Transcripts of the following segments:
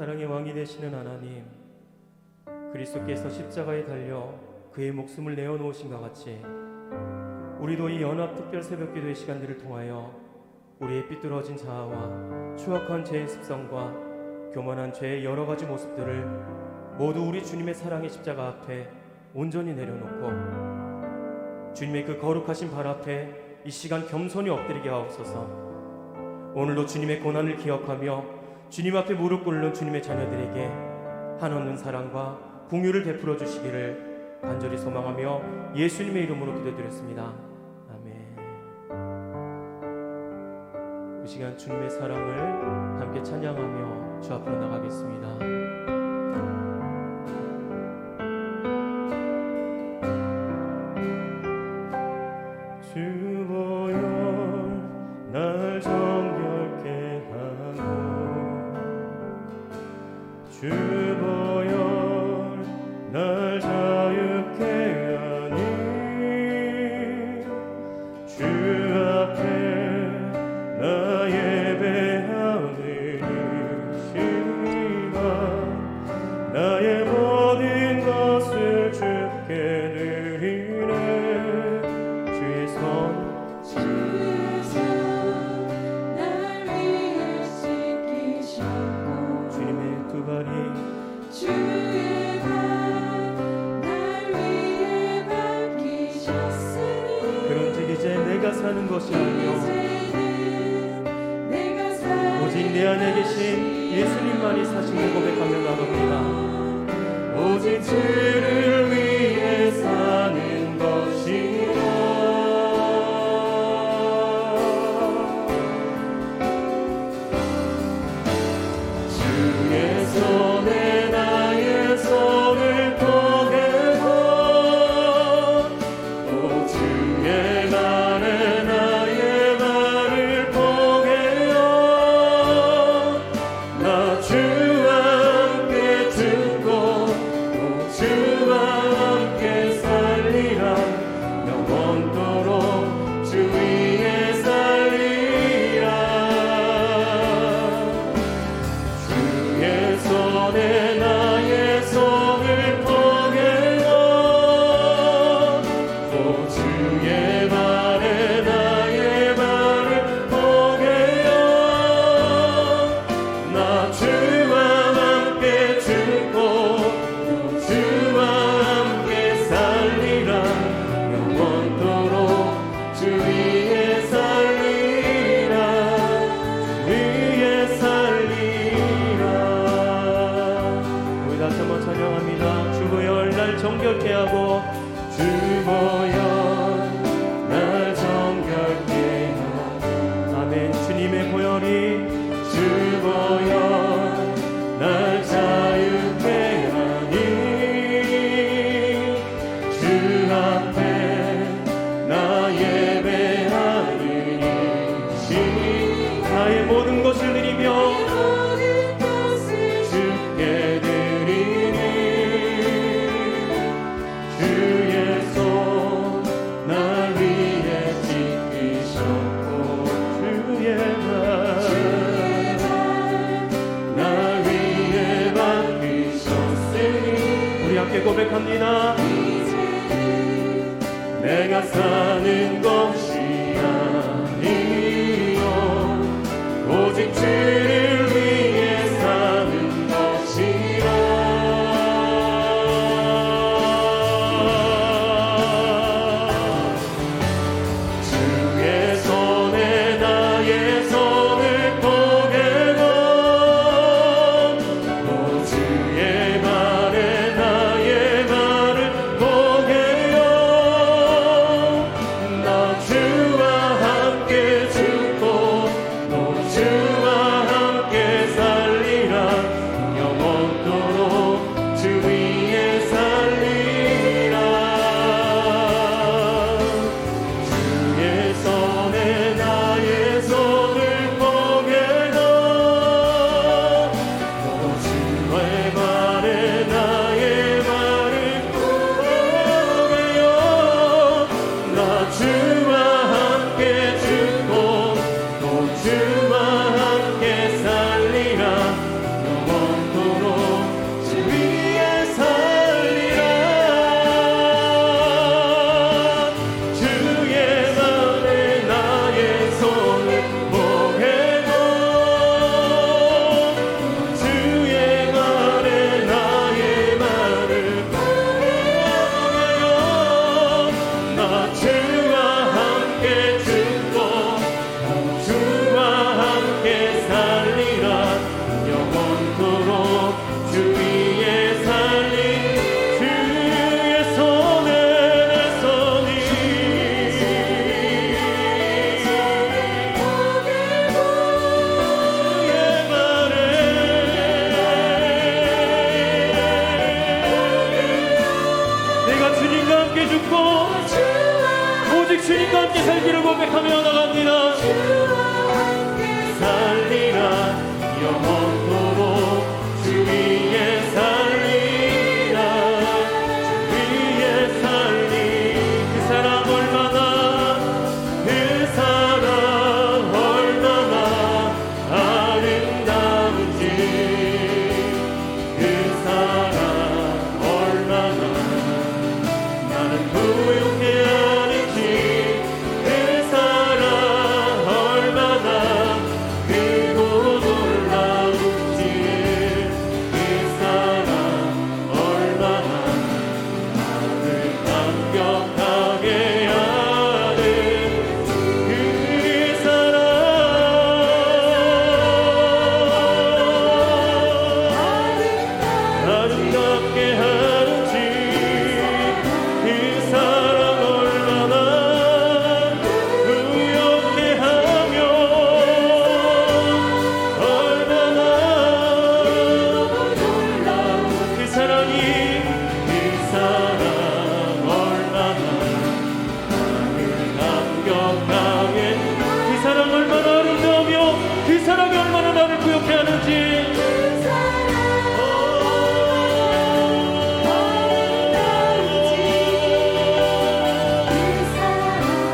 사랑의 왕이 되시는 하나님, 그리스도께서 십자가에 달려 그의 목숨을 내어놓으신 것 같이 우리도 이 연합 특별 새벽기도의 시간들을 통하여 우리의 삐뚤어진 자아와 추악한 죄의 습성과 교만한 죄의 여러 가지 모습들을 모두 우리 주님의 사랑의 십자가 앞에 온전히 내려놓고 주님의 그 거룩하신 발 앞에 이 시간 겸손히 엎드리게 하옵소서. 오늘도 주님의 고난을 기억하며 주님 앞에 무릎 꿇는 주님의 자녀들에게 한없는 사랑과 긍휼을 베풀어 주시기를 간절히 소망하며 예수님의 이름으로 기도드렸습니다. 아멘. 이 시간 주님의 사랑을 함께 찬양하며 주 앞으로 나가겠습니다. 주보여 날 정결케 하고 주보여 날 자유케 하니 주 앞에 나 예배하느니 나의 모든 것을 주께 드리네. 주의 손 날 위해 씻기셨고 주님의 두 발이 주의 발 날 위해 밝히셨으니 그런즉 이제 내가 사는 것이 아니요 이제는 내가 사는 오직 내 안에 계신 예수님만이 사심을 고백하며 나갑니다. 오직 주를 위해 사는 것이라. 주의 손에 나의 손을 포개고 또 주의 말에 나의 말을 포개어 나 주와 함께 죽고 또 주와 함께 살리라. 영원토록 주 위에 살리라. 주의 손에 나의 손을 포개어 또 주의 말에 나의 말을 포개어 나 주와 함께 죽고 또 주와 함께 살리라. 영원토록 주 위에 살리라. 주 위에 살리라. 우리 다시 한번 찬양합니다. 주보여 날 정결케 하고 주보여 날 정결케 하고 아멘. 주님의 보혈이 주보여 날 자유케 하니 주 앞에 나 예배하느니 나의 모든 것을 드리며 모든 것을 주께 드리니 주의 손 날 위해 지키셨고 주의 말 날 위해 맡기셨으니 우리 함께 고백합니다. 내가 사는 것이 아니요 오직 주를 위해 사는 것이라. 주의 손에 나의 손을 포개고 또 주의 말에 나의 말을 포개어 나 우리가 주님과 함께 죽고 오직 주님과 함께 살기를 고백하며 나갑니다. 살리라 영원토록 주 위에 살리라 주 위에 살리 그 사랑 얼마나 그 사랑 얼마나 아름다운지 그 사랑 얼마나 나는 부유해 하는지 그 사랑 얼마나 크고 놀라운지 그 사랑 얼마나 나를 감격하게 하는 그 사랑 아름답게 하는지 그 사랑 얼마나 부엽게 하며 얼마나 놀라운 그 사랑이 그 사랑 얼마나 나를 감격하게 그 사랑 얼마나 아름다우며 그 사랑이 얼마나 나를 부엽게 하는지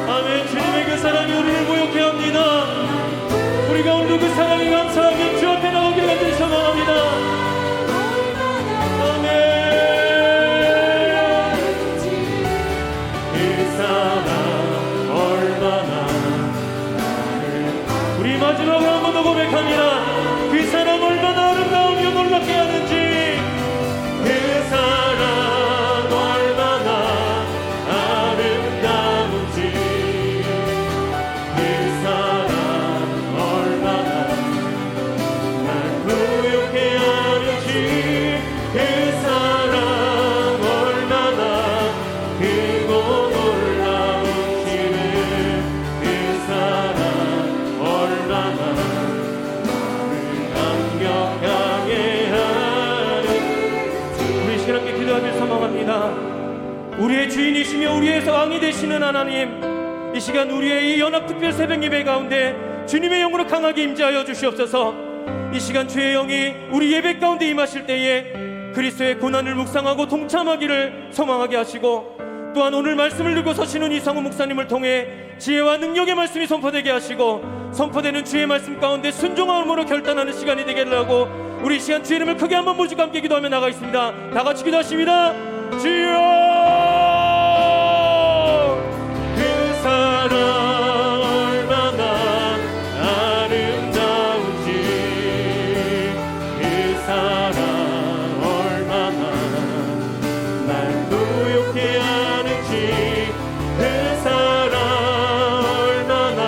아멘. 주님의 그 사랑이 우리를 모욕해 합니다. 우리가 오늘도 그 사랑에 감사하며 주 앞에 나오게 간절히 소망합니다. 아멘. 그 사랑 얼마나 우리 마지막으로 한 번 더 고백합니다. 그 사랑 얼마나 아름다우며 놀랍게 하는지 그 사랑 얼마나 아름다운지 그 사랑 얼마나 날 부유케 하는지 그 사랑 얼마나 크고 놀라운지를 그 사랑 얼마나 나를 감격하게 하는 우리 시간 함께 기도하며 소망합니다. 우리의 주인이시며 우리의 왕이 되시는 하나님, 이 시간 우리의 이 연합특별 새벽 예배 가운데 주님의 영으로 강하게 임재하여 주시옵소서. 이 시간 주의 영이 우리 예배 가운데 임하실 때에 그리스도의 고난을 묵상하고 동참하기를 소망하게 하시고, 또한 오늘 말씀을 들고 서시는 이상호 목사님을 통해 지혜와 능력의 말씀이 선포되게 하시고, 선포되는 주의 말씀 가운데 순종함으로 결단하는 시간이 되게 하고, 우리 이 시간 주의 이름을 크게 한번 모시고 함께 기도하며 나가겠습니다. 다 같이 기도하십니다. 주여, 그 사랑 얼마나 아름다운지 그 사랑 얼마나 날 부유케 하는지 그 사랑 얼마나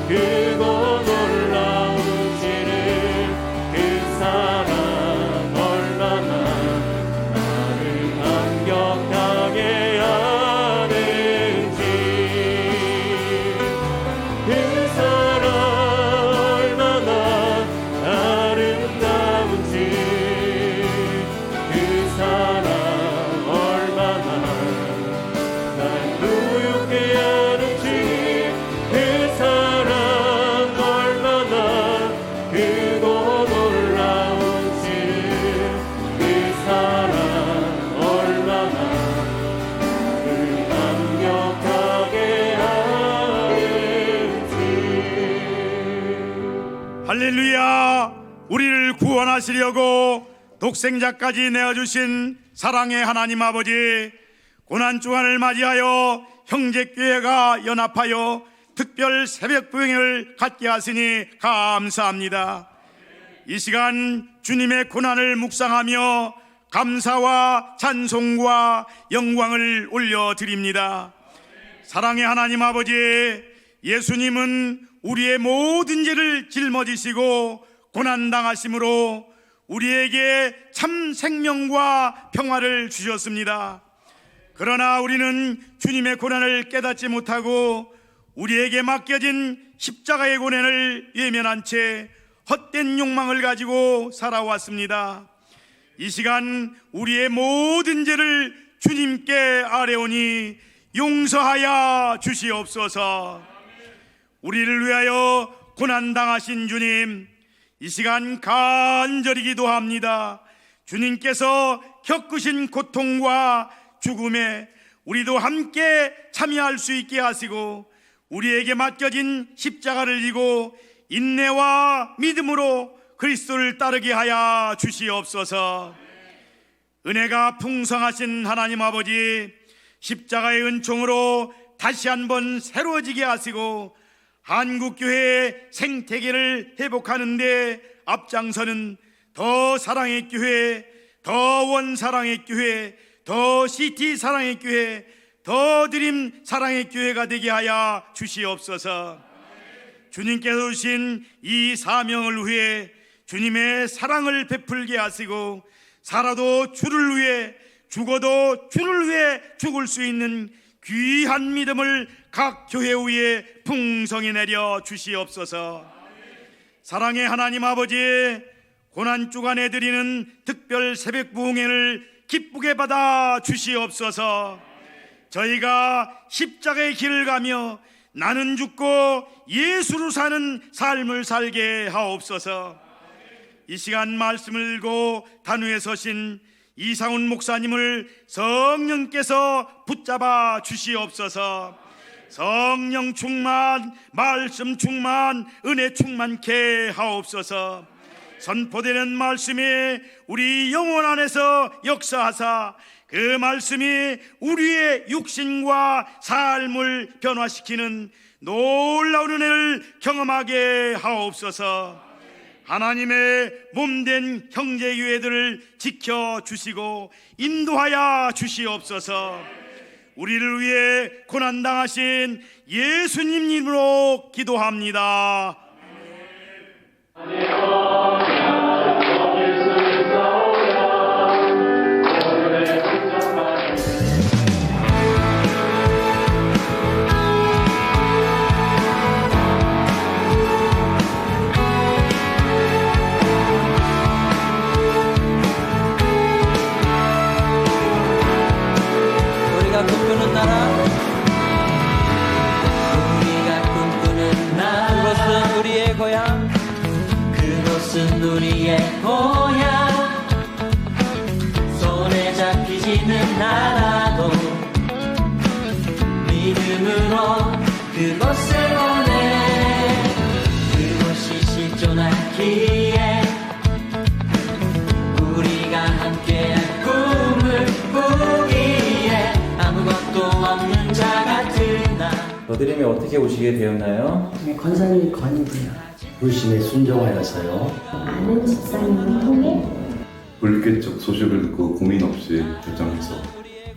크고 놀라운지를 그 사랑 얼마나 나를 감격하게 하는지 그 사랑 얼마나 아름다운지 그 사랑 얼마나 날 부유케 하는지 그 사랑 얼마나 크고 놀라운지 그 사랑 얼마나 나를 감격하게 하는지. 할렐루야. 우리를 구원하시려고 독생자까지 내어주신 사랑의 하나님 아버지, 고난주간을 맞이하여 형제교회가 연합하여 특별 새벽 부흥을 갖게 하시니 감사합니다. 이 시간 주님의 고난을 묵상하며 감사와 찬송과 영광을 올려드립니다. 사랑의 하나님 아버지, 예수님은 우리의 모든 죄를 짊어지시고 고난당하심으로 우리에게 참 생명과 평화를 주셨습니다. 그러나 우리는 주님의 고난을 깨닫지 못하고 우리에게 맡겨진 십자가의 고난을 외면한 채 헛된 욕망을 가지고 살아왔습니다. 이 시간 우리의 모든 죄를 주님께 아뢰오니 용서하여 주시옵소서. 우리를 위하여 고난당하신 주님, 이 시간 간절히 기도합니다. 주님께서 겪으신 고통과 죽음에 우리도 함께 참여할 수 있게 하시고, 우리에게 맡겨진 십자가를 지고 인내와 믿음으로 그리스도를 따르게 하여 주시옵소서. 은혜가 풍성하신 하나님 아버지, 십자가의 은총으로 다시 한번 새로워지게 하시고 한국교회의 생태계를 회복하는 데 앞장서는 더 사랑의 교회, 더 원사랑의 교회, 더 시티 사랑의 교회, 더 드림 사랑의 교회가 되게 하여 주시옵소서. 주님께서 주신 이 사명을 위해 주님의 사랑을 베풀게 하시고, 살아도 주를 위해, 죽어도 주를 위해 죽을 수 있는 귀한 믿음을 각 교회 위에 풍성히 내려 주시옵소서. 사랑의 하나님 아버지, 고난 주간에 드리는 특별 새벽 부흥회를 기쁘게 받아 주시옵소서. 저희가 십자가의 길을 가며 나는 죽고 예수로 사는 삶을 살게 하옵소서. 이 시간 말씀을 읽고 단위에 서신 이상훈 목사님을 성령께서 붙잡아 주시옵소서. 성령 충만, 말씀 충만, 은혜 충만케 하옵소서. 선포되는 말씀이 우리 영혼 안에서 역사하사 그 말씀이 우리의 육신과 삶을 변화시키는 놀라운 은혜를 경험하게 하옵소서. 하나님의 몸된 형제교회들을 지켜주시고 인도하여 주시옵소서. 우리를 위해 고난당하신 예수님 이름으로 기도합니다. 우리가 꿈꾸는 나라, 그곳은 우리의 고향, 그곳은 우리의 고향. 손에 잡히지는 않아도 믿음으로 그곳을 오네. 그곳이 실존하기에 우리가 함께한 꿈을 꾸기에 아무것도 없는 자 같은 나. 너드림에 어떻게 오시게 되었나요? 권사님 건이고요. 불신에 순종하여서요. 아는 집사님을 통해 불교적 소식을 듣고 고민 없이 결정해서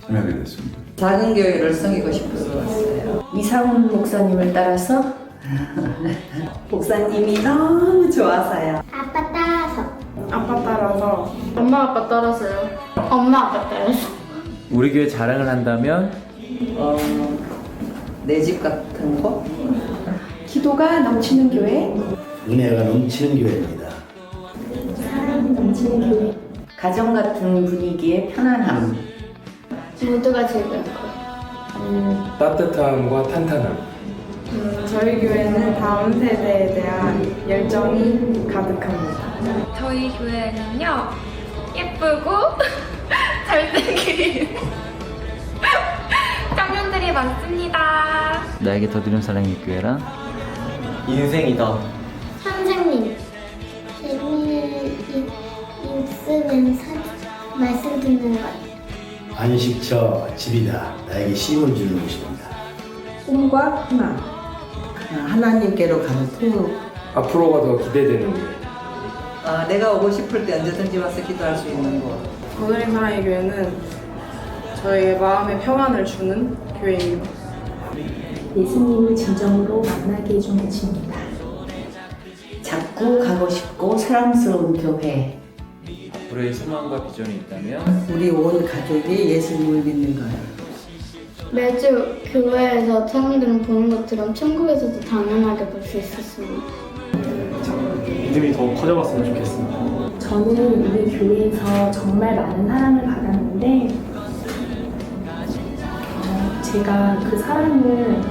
참여하게 됐습니다. 작은 교회를 섬기고 싶어서 왔어요. 이상훈 목사님을 따라서 목사님이 너무 좋아서요. 아빠 따라서 아빠 따라서. 엄마 아빠 따라서요. 엄마 아빠 따라서. 우리 교회 자랑을 한다면 내 집 같은 거? 기도가 넘치는 교회, 은혜가 넘치는 교회입니다. 사랑이 넘치는 교회, 가정 같은 분위기의 편안함. 모두가 즐거울 거예요. 따뜻함과 탄탄함. 저희 교회는 다음 세대에 대한 열정이 가득합니다. 저희 교회는요, 예쁘고 잘생긴 청년들이 많습니다. 나에게 더 드림 사랑의 교회란 인생이다. 선생님 재미있으면서 말씀 듣는 것, 안식처 집이다. 나에게 쉼을 주는 곳입니다. 꿈과 희망. 하나님께로 가는 통로. 앞으로가 더 기대되는 교회. 내가 오고 싶을 때 언제든지 와서 기도할 수 있는 곳. 더드림 사랑의 교회는 저희의 마음에 평안을 주는 교회입니다. 예수님을 진정으로 만나게 해주는 곳입니다. 자꾸 가고 싶고 사랑스러운 교회. 앞으로의 소망과 비전이 있다면 우리 온 가족이 예수님을 믿는 거예요. 매주 교회에서 청년들을 보는 것처럼 천국에서도 당연하게 볼 수 있었습니다. 믿음이 더 커져갔으면 좋겠습니다. 저는 우리 교회에서 정말 많은 사랑을 받았는데 제가 그 사랑을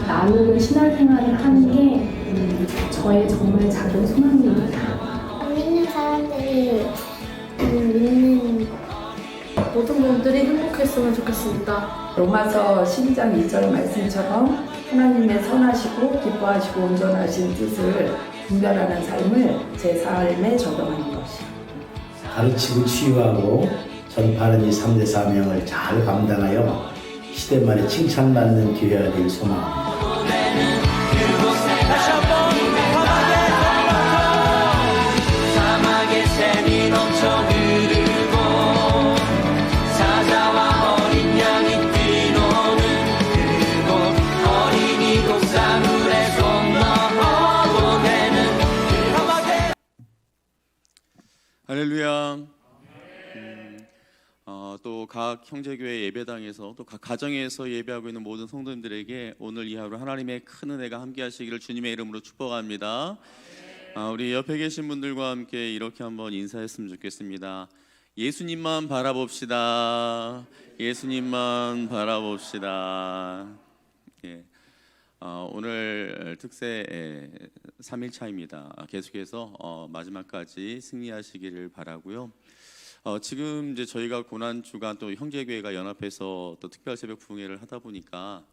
나누는 신앙생활을 하는 게 저의 정말 작은 소망입니다. 안 믿는 사람들이 믿는 모든 분들이 행복했으면 좋겠습니다. 로마서 12장 2절 말씀처럼 하나님의 선하시고 기뻐하시고 온전하신 뜻을 분별하는 삶을 제 삶에 적용하는 것이 가르치고 치유하고 전파하는 이 3대 사명을 잘 감당하여 시대 말에 칭찬받는 기회가 될 소망입니다. 사막의 샘이 넘쳐 흐르고 사자와 어린 양이 뛰노는 그곳 어린이 독사물에 손 넣어도 되는 할렐루야. 또 각 형제교회 예배당에서 또 각 가정에서 예배하고 있는 모든 성도님들에게 오늘 이 하루 하나님의 큰 은혜가 함께하시기를 주님의 이름으로 축복합니다. 우리 옆에 계신 분들과 함께 이렇게 한번 인사했으면 좋겠습니다. 예수님만 바라봅시다. 예수님만 바라봅시다. 예. 오늘 특세 3일차입니다. 계속해서 마지막까지 승리하시기를 바라고요. 지금 이제 저희가 고난주간 또 형제교회가 연합해서 또 특별 새벽 부흥회를 하다 보니까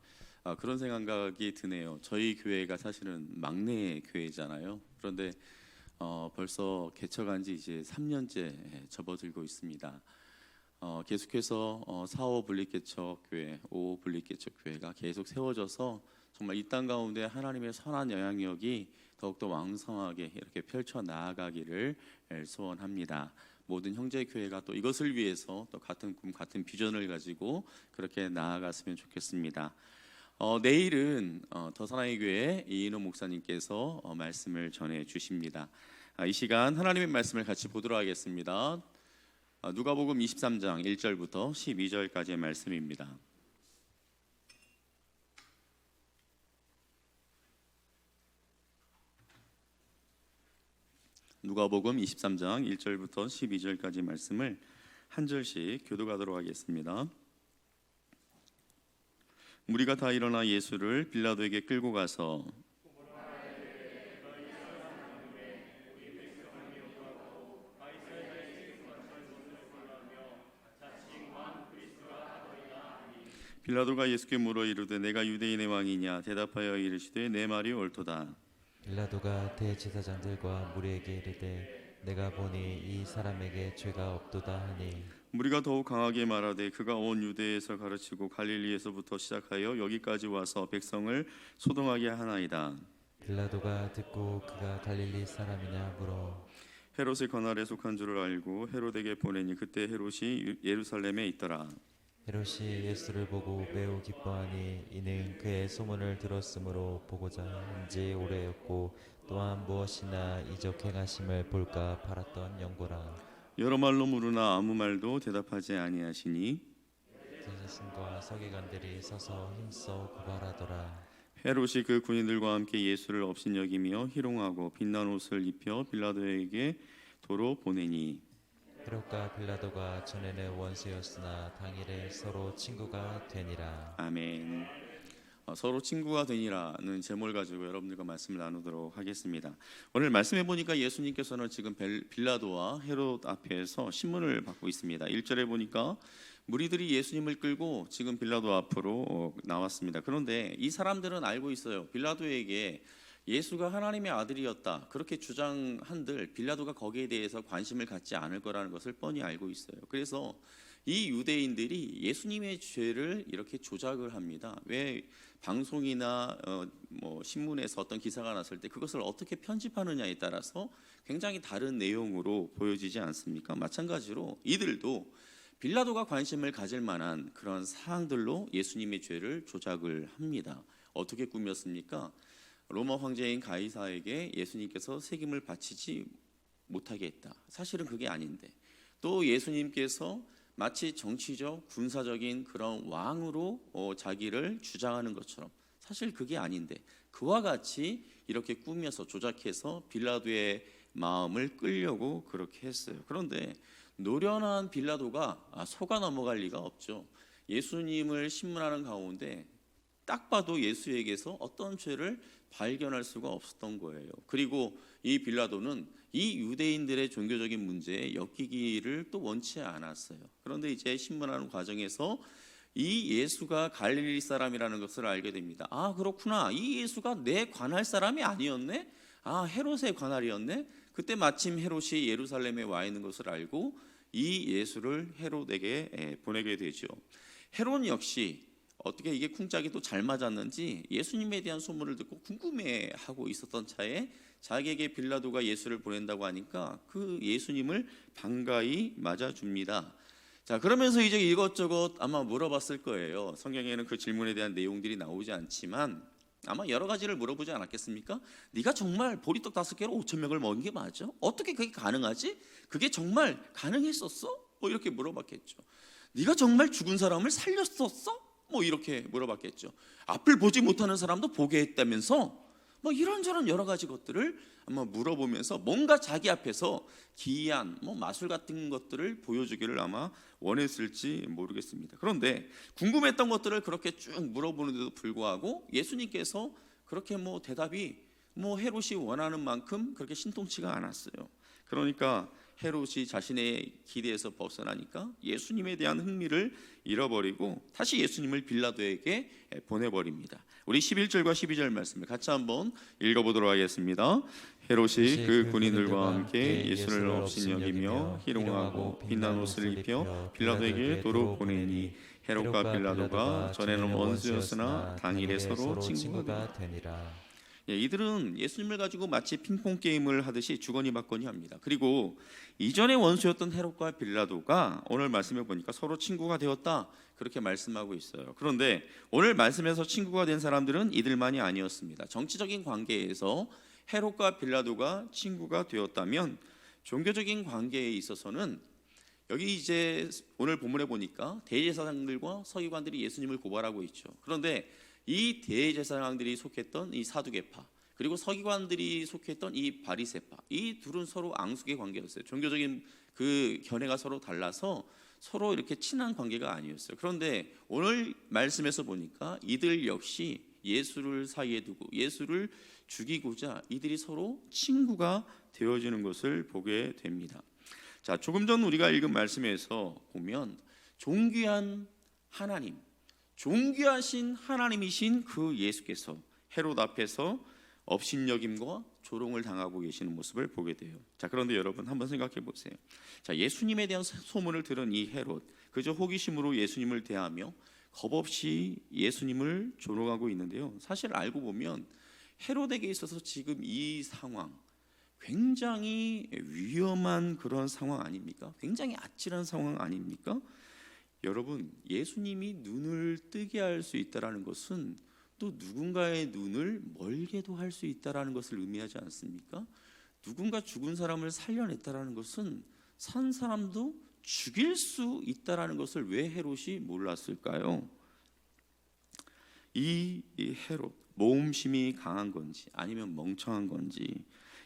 그런 생각이 드네요. 저희 교회가 사실은 막내 교회잖아요. 그런데 벌써 개척한 지 이제 3년째 접어들고 있습니다. 계속해서 4호 분립개척교회, 5호 분립개척교회가 계속 세워져서 정말 이 땅 가운데 하나님의 선한 영향력이 더욱더 왕성하게 이렇게 펼쳐 나아가기를 소원합니다. 모든 형제교회가 또 이것을 위해서 또 같은 꿈, 같은 비전을 가지고 그렇게 나아갔으면 좋겠습니다. 내일은 더 사랑의 교회 이인호 목사님께서 말씀을 전해 주십니다. 이 시간 하나님의 말씀을 같이 보도록 하겠습니다. 누가복음 23장 1절부터 12절까지의 말씀입니다. 누가복음 23장 1절부터 12절까지 말씀을 한 절씩 교독하도록 하겠습니다. 무리가 다 일어나 예수를 빌라도에게 끌고 가서 빌라도가 예수께 물어 이르되 내가 유대인의 왕이냐 대답하여 이르시되 내 말이 옳도다. 빌라도가 대제사장들과 무리에게 이르되 내가 보니 이 사람에게 죄가 없도다 하니 무리가 더욱 강하게 말하되 그가 온 유대에서 가르치고 갈릴리에서부터 시작하여 여기까지 와서 백성을 소동하게 하나이다. 빌라도가 듣고 그가 갈릴리 사람이냐 물어 헤롯의 관할에 속한 줄을 알고 헤롯에게 보내니 그때 헤롯이 예루살렘에 있더라. 헤롯이 예수를 보고 매우 기뻐하니 이는 그의 소문을 들었으므로 보고자 한지 오래였고 또한 무엇이나 이적 행하심을 볼까 바랐던 연고라. 여러 말로 물으나 아무 말도 대답하지 아니하시니 제사장과 서기관들이 서서 힘써 고발하더라. 헤롯이 그 군인들과 함께 예수를 업신여기며 희롱하고 빛난 옷을 입혀 빌라도에게 도로 보내니 헤롯과 빌라도가 전에는 원수였으나 당일에 서로 친구가 되니라. 아멘. 서로 친구가 되니라는 제목을 가지고 여러분들과 말씀을 나누도록 하겠습니다. 오늘 말씀해 보니까 예수님께서는 지금 빌라도와 헤롯 앞에서 신문을 받고 있습니다. 1절에 보니까 무리들이 예수님을 끌고 지금 빌라도 앞으로 나왔습니다. 그런데 이 사람들은 알고 있어요. 빌라도에게 예수가 하나님의 아들이었다 그렇게 주장한들 빌라도가 거기에 대해서 관심을 갖지 않을 거라는 것을 뻔히 알고 있어요. 그래서 이 유대인들이 예수님의 죄를 이렇게 조작을 합니다. 왜 방송이나 신문에서 어떤 기사가 났을 때 그것을 어떻게 편집하느냐에 따라서 굉장히 다른 내용으로 보여지지 않습니까? 마찬가지로 이들도 빌라도가 관심을 가질 만한 그런 사항들로 예수님의 죄를 조작을 합니다. 어떻게 꾸몄습니까? 로마 황제인 가이사에게 예수님께서 책임을 바치지 못하게 했다. 사실은 그게 아닌데 또 예수님께서 마치 정치적, 군사적인 그런 왕으로 자기를 주장하는 것처럼 사실 그게 아닌데 그와 같이 이렇게 꾸며서 조작해서 빌라도의 마음을 끌려고 그렇게 했어요. 그런데 노련한 빌라도가 속아 넘어갈 리가 없죠. 예수님을 신문하는 가운데 딱 봐도 예수에게서 어떤 죄를 발견할 수가 없었던 거예요. 그리고 이 빌라도는 이 유대인들의 종교적인 문제에 엮이기를 또 원치 않았어요. 그런데 이제 신문하는 과정에서 이 예수가 갈릴리 사람이라는 것을 알게 됩니다. 아, 그렇구나. 이 예수가 내 관할 사람이 아니었네. 아, 헤롯의 관할이었네. 그때 마침 헤롯이 예루살렘에 와 있는 것을 알고 이 예수를 헤롯에게 보내게 되죠. 헤롯 역시 어떻게 이게 쿵짝이 또 잘 맞았는지 예수님에 대한 소문을 듣고 궁금해하고 있었던 차에 자기에게 빌라도가 예수를 보낸다고 하니까 그 예수님을 반가이 맞아줍니다. 자, 그러면서 이제 이것저것 아마 물어봤을 거예요. 성경에는 그 질문에 대한 내용들이 나오지 않지만 아마 여러 가지를 물어보지 않았겠습니까? 네가 정말 보리떡 5개로 5,000명을 먹인 게 맞아? 어떻게 그게 가능하지? 그게 정말 가능했었어? 뭐 이렇게 물어봤겠죠. 네가 정말 죽은 사람을 살렸었어? 뭐 이렇게 물어봤겠죠. 앞을 보지 못하는 사람도 보게 했다면서? 뭐 이런저런 여러 가지 것들을 아마 물어보면서 뭔가 자기 앞에서 기이한 마술 같은 것들을 보여주기를 아마 원했을지 모르겠습니다. 그런데 궁금했던 것들을 그렇게 쭉 물어보는데도 불구하고 예수님께서 그렇게 대답이 헤롯이 원하는 만큼 그렇게 신통치가 않았어요. 그러니까 헤롯이 자신의 기대에서 벗어나니까 예수님에 대한 흥미를 잃어버리고 다시 예수님을 빌라도에게 보내버립니다. 우리 11절과 12절 말씀을 같이 한번 읽어보도록 하겠습니다. 헤롯이 그 군인들과 함께 예수를 업신여기며 희롱하고 빛난 옷을 입혀 빌라도에게 도로 보내니 헤롯과 빌라도가 전에는 원수였으나 당일에 서로 친구가 되니라. 이들은 예수님을 가지고 마치 핑퐁 게임을 하듯이 주거니 받거니 합니다. 그리고 이전에 원수였던 헤롯과 빌라도가 오늘 말씀해 보니까 서로 친구가 되었다 그렇게 말씀하고 있어요. 그런데 오늘 말씀에서 친구가 된 사람들은 이들만이 아니었습니다. 정치적인 관계에서 헤롯과 빌라도가 친구가 되었다면 종교적인 관계에 있어서는 여기 이제 오늘 본문에 보니까 대제사장들과 서기관들이 예수님을 고발하고 있죠. 그런데 이 대제사장들이 속했던 이 사두개파 그리고 서기관들이 속했던 이 바리새파, 이 둘은 서로 앙숙의 관계였어요. 종교적인 그 견해가 서로 달라서 서로 이렇게 친한 관계가 아니었어요. 그런데 오늘 말씀에서 보니까 이들 역시 예수를 사이에 두고 예수를 죽이고자 이들이 서로 친구가 되어지는 것을 보게 됩니다. 자, 조금 전 우리가 읽은 말씀에서 보면 존귀한 하나님, 존귀하신 하나님이신 그 예수께서 헤롯 앞에서 업신여김과 조롱을 당하고 계시는 모습을 보게 돼요. 자, 그런데 여러분 한번 생각해 보세요. 자, 예수님에 대한 소문을 들은 이 헤롯, 그저 호기심으로 예수님을 대하며 겁없이 예수님을 조롱하고 있는데요. 사실 알고 보면 헤롯에게 있어서 지금 이 상황 굉장히 위험한 그런 상황 아닙니까? 굉장히 아찔한 상황 아닙니까? 여러분, 예수님이 눈을 뜨게 할 수 있다라는 것은 또 누군가의 눈을 멀게도 할 수 있다라는 것을 의미하지 않습니까? 누군가 죽은 사람을 살려냈다라는 것은 산 사람도 죽일 수 있다라는 것을 왜 헤롯이 몰랐을까요? 이 헤롯, 모험심이 강한 건지 아니면 멍청한 건지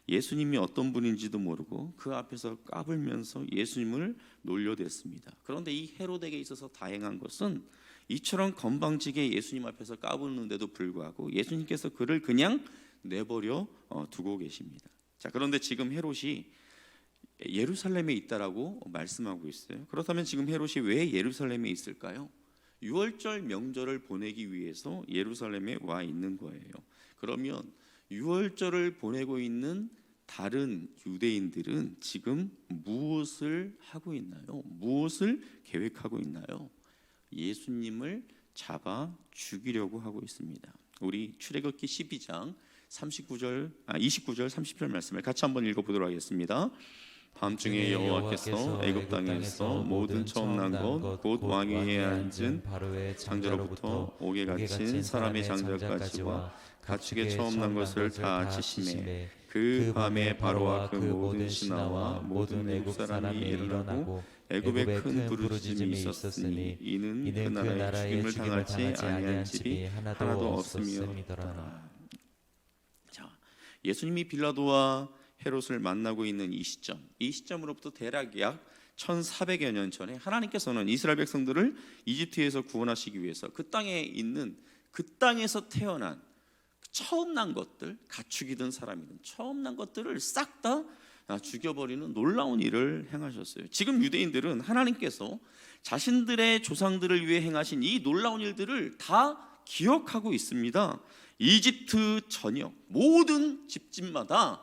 예수님이 어떤 분인지도 모르고 그 앞에서 까불면서 예수님을 놀려댔습니다. 그런데 이 헤롯에게 있어서 다행한 것은 이처럼 건방지게 예수님 앞에서 까부는데도 불구하고 예수님께서 그를 그냥 내버려 두고 계십니다. 자, 그런데 지금 헤롯이 예루살렘에 있다라고 말씀하고 있어요. 그렇다면 지금 헤롯이 왜 예루살렘에 있을까요? 유월절 명절을 보내기 위해서 예루살렘에 와 있는 거예요. 그러면 유월절을 보내고 있는 다른 유대인들은 지금 무엇을 하고 있나요? 무엇을 계획하고 있나요? 예수님을 잡아 죽이려고 하고 있습니다. 우리 출애굽기 12장 29절 30절 말씀을 같이 한번 읽어보도록 하겠습니다. 밤중에 여호와께서 애굽 땅에서 모든 처음 난 것 곧 왕위에 앉은 바로의 장자로부터 옥에 갇힌 사람의 장자까지와 가축의 처음 난 것을 다 치심에 그 밤에 바로와 그 모든 신하와 모든 애굽 사람이 일어나고 애굽에 큰 부르짖음이 있었으니 이는 그 나라의 죽임을 당하지 아니한 집이 하나도 없음이더라. 자, 예수님이 빌라도와 헤롯을 만나고 있는 이 시점으로부터 대략 약 1400여 년 전에 하나님께서는 이스라엘 백성들을 이집트에서 구원하시기 위해서 그 땅에 있는, 그 땅에서 태어난 처음 난 것들, 가축이든 사람이든 처음 난 것들을 싹 다 죽여버리는 놀라운 일을 행하셨어요. 지금 유대인들은 하나님께서 자신들의 조상들을 위해 행하신 이 놀라운 일들을 다 기억하고 있습니다. 이집트 전역 모든 집집마다